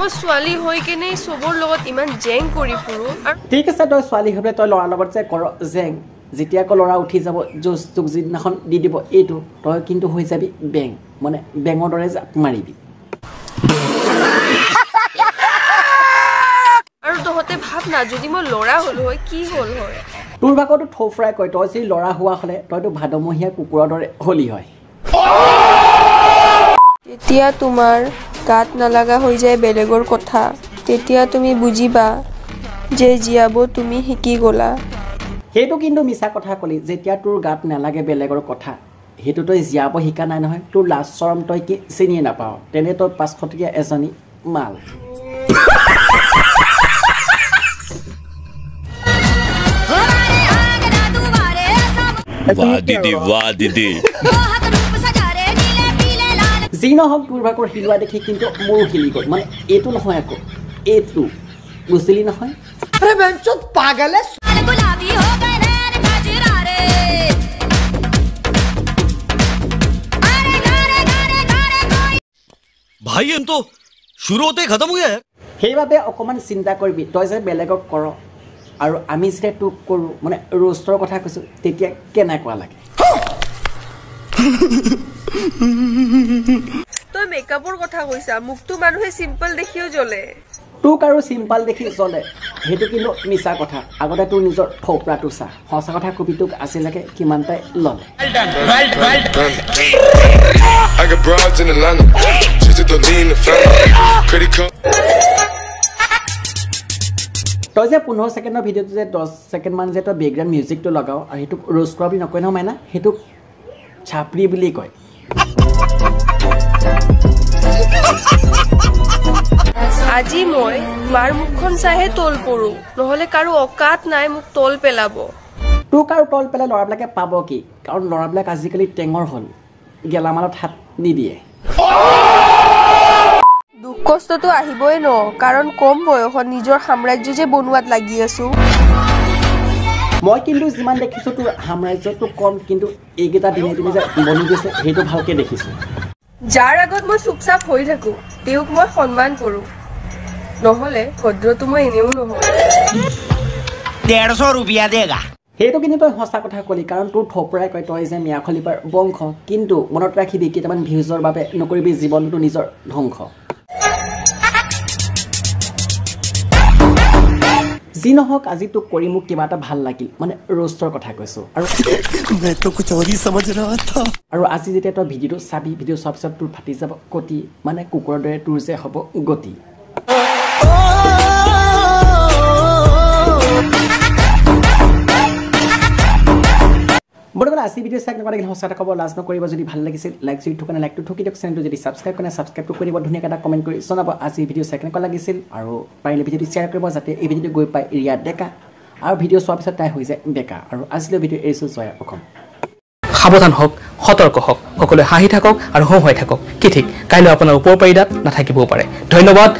মই ছোৱালী হৈ কেনে সবৰ লগত ইমান জেং কৰি ফুৰো ঠিক আছে তই ছোৱালী হ'লে তই ল'ৰাৰ লগত যে কৰ জেং যেতিয়া কো ল'ৰা উঠি যাব জোক যিদিনাখন দি দিব এইটো তই কিন্তু হৈ যাবি বেং মানে বেঙৰ দৰে জাপ মাৰিবি আৰু তহঁতে ভাব না যদি মই ল'ৰা হ'ল হয় কি হ'ল হয় তোৰ ভাগতো থৌ ফ্ৰাই কয় তই যদি ল'ৰা হোৱা হ'লে তইতো ভাদমহীয়া কুকুৰৰ দৰে হলি হয় তেতিয়া তোমাৰ গাত নালাগা হৈ যায় বেলেগৰ কথা তেতিয়া তুমি বুজিবা যে জীয়াব তুমি শিকি গলা সেইটো কিন্তু মিছা কথা কলি যেতিয়া তোৰ গাত নালাগে বেলেগৰ কথা সেইটো তই জীয়াব শিকা নাই নহয় তোৰ লাজ শৰম তই কি চিনিয়ে নাপাৱ তেনে তই 500 টকীয়া এজনী মাল वाह दीदी যি নহওক তোৰ ভাগৰ হিলোৱা দেখি কিন্তু মোৰ হিলি গ'ল মানে এইটো নহয় আকৌ এইটো বুজিলি নহয় अरे बेंचो पागल है भाई हम तो शुरू होते ही खत्म हो गया है সেইবাবে অকমান চিন্তা কৰিবি তই যে বেলেগক কৰ আৰু আমি যেতিয়া তোক কৰোঁ মানে ৰোষ্টৰ কথা কৈছোঁ তেতিয়া কেনেকুৱা লাগে তই মেকআপৰ কথা কৈছা মুখটো মানুহে সিম্পল দেখিও জ্বলে তোক আৰু চিম্পল দেখি চলে সেইটো কিন্তু মিছা কথা আগতে তোৰ নিজৰ থৌপৰাটো চা সঁচা কথা কবি তোক আজিলৈকে কিমানটাই ল'লে তই যে 15 ছেকেণ্ডৰ ভিডিঅ'টো যে 10 ছেকেণ্ড মান যে তই বেকগ্ৰাউণ্ড মিউজিকটো লগাও আৰু সেইটো ৰোষ্ট কৰা বুলি নকয় নহয় মাইনা সেইটো ছাপৰি বুলি কয় আজি মই মাৰ মুখখন চাহে তল পৰো নহলে কাৰো অকাত নাই মোক তল পেলাব তোক আৰু তল পেলাই ল'ৰাবিলাকে পাব কি কাৰণ ল'ৰাবিলাক আজিকালি টেঙৰ হ'ল গেলামালত হাত নিদিয়ে দুখ কষ্টটো আহিবই ন কাৰণ কম বয়সত নিজৰ সাম্ৰাজ্য যে বনোৱাত লাগি আছো মই কিন্তু যিমান দেখিছো তোৰ সাম্ৰাজ্যটো কম কিন্তু এইকেইটা দিনে দিনে যে বনি গৈছে সেইটো ভালকে দেখিছো যাৰ আগত মই চুপচাপ হৈ থাকো তেওঁক মই সন্মান কৰো নহলে ভদ্ৰটো মই এনেও নহয় 150 रुपया देगा সেইটো কিন্তু তই সঁচা কথা কলি কাৰণ তোৰ থপৰাই কয় তই যে মিয়া খলিপাৰ বংশ কিন্তু মনত ৰাখিবি কেইটামান ভিউজৰ বাবে নকৰিবি জীৱনটো নিজৰ ধ্বংস যি নহওক আজি তোক কৰি মোক কিবা এটা ভাল লাগিল মানে ৰোষ্টৰ কথা কৈছো আৰু আজি যেতিয়া তই ভিডিঅ'টো চাবি ভিডিঅ' চোৱাৰ পিছত তোৰ ফাটি যাব কটি মানে কুকুৰৰ দৰে তোৰ যে হ'ব গতি বৰ্তমান আজি ভিডিঅ' চাই কেনেকুৱা লাগিল সঁচা এটা ক'ব লাজ নকৰিব যদি ভাল লাগিছিল লাইক যদি থকা নাই লাইকটো ঠকি দিয়ক চেনেলটো যদি ছাবস্ক্ৰাইব কৰা নাই ছাবস্ক্ৰাইবটো কৰি দিব ধুনীয়াকৈ এটা কমেণ্ট কৰি জনাব আজি ভিডিঅ' চাই কেনেকুৱা লাগিছিল আৰু পাৰিলে ভিডিঅ'টো শ্বেয়াৰ কৰিব যাতে এই ভিডিঅ'টো গৈ পায় ৰিয়া ডেকা আৰু ভিডিঅ' চোৱাৰ পিছত তাই হৈ যায় বেকা আৰু আজিলৈ ভিডিঅ' এৰিছোঁ জয়া অসম সাৱধান হওক সতৰ্ক হওক সকলোৱে হাঁহি থাকক আৰু হওঁ হৈ থাকক কি ঠিক কাইলৈ আপোনাৰ ওপৰ পাৰিদাত নাথাকিবও পাৰে ধন্যবাদ।